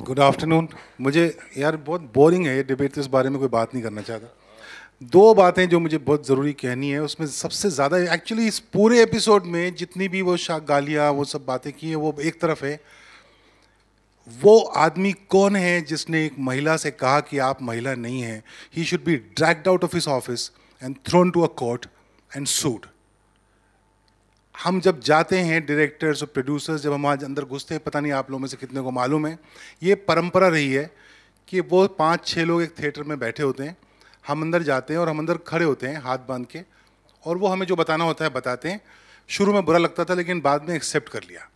Good afternoon. मुझे यार बहुत बोरिंग है ये डिबेट, तो इस बारे में कोई बात नहीं करना चाहता। दो बातें जो मुझे बहुत ज़रूरी कहनी है, उसमें सबसे ज़्यादा एक्चुअली इस पूरे एपिसोड में जितनी भी वो गालियाँ वो सब बातें की हैं, वो एक तरफ है। वो आदमी कौन है जिसने एक महिला से कहा कि आप महिला नहीं हैं? He should be dragged out of his office and thrown to a court and sued. हम जब जाते हैं डायरेक्टर्स और प्रोड्यूसर्स, जब हम आज अंदर घुसते हैं, पता नहीं आप लोगों में से कितने को मालूम है, ये परंपरा रही है कि वो 5-6 लोग एक थिएटर में बैठे होते हैं, हम अंदर जाते हैं और हम अंदर खड़े होते हैं हाथ बांध के, और वो हमें जो बताना होता है बताते हैं। शुरू में बुरा लगता था लेकिन बाद में एक्सेप्ट कर लिया।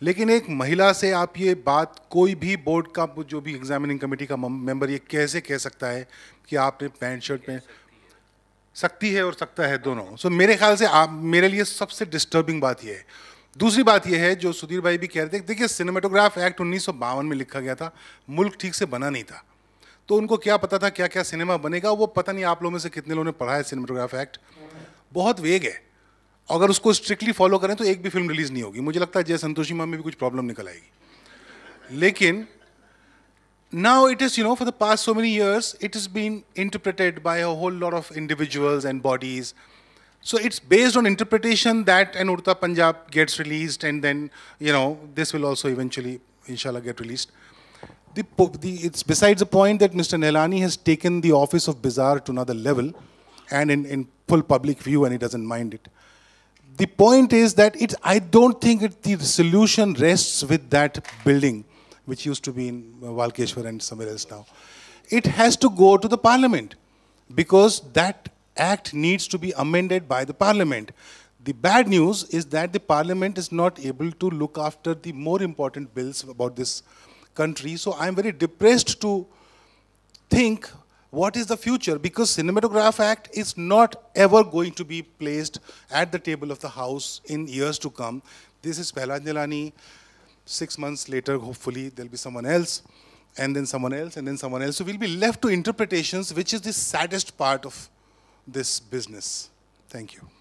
लेकिन एक महिला से आप ये बात, कोई भी बोर्ड का जो भी एग्जामिनिंग कमेटी का मेंबर ये कैसे कह सकता है कि आपने पैंट शर्ट में, सकती है और सकता है दोनों। सो मेरे ख्याल से आप, मेरे लिए सबसे डिस्टर्बिंग बात यह है। दूसरी बात यह है जो सुधीर भाई भी कह रहे थे, देखिए सिनेमेटोग्राफ एक्ट 1952 में लिखा गया था, मुल्क ठीक से बना नहीं था, तो उनको क्या पता था क्या क्या सिनेमा बनेगा? वो पता नहीं आप लोगों में से कितने लोगों ने पढ़ा है सिनेमेटोग्राफ एक्ट। बहुत वेग है, अगर उसको स्ट्रिक्टली फॉलो करें तो एक भी फिल्म रिलीज नहीं होगी। मुझे लगता है जय संतोषी माँ में भी कुछ प्रॉब्लम निकल आएगी। लेकिन now it is, for the past so many years, it has been interpreted by a whole lot of individuals and bodies. So it's based on interpretation that an Urta Punjab gets released, and then, this will also eventually, inshallah, get released. It's besides the point that Mr. Nehlani has taken the office of Bizarre to another level, and in full public view, and he doesn't mind it. The point is that I don't think the solution rests with that building, which used to be in Walkeshwar and somewhere else now. It has to go to the parliament, because that act needs to be amended by the parliament. The bad news is that the parliament is not able to look after the more important bills about this country. So I'm very depressed to think what is the future, because Cinematograph Act is not ever going to be placed at the table of the House in years to come. This is Prahlad Nehlani. 6 months later, hopefully, there'll be someone else, and then someone else, and then someone else. So we'll be left to interpretations, which is the saddest part of this business. Thank you.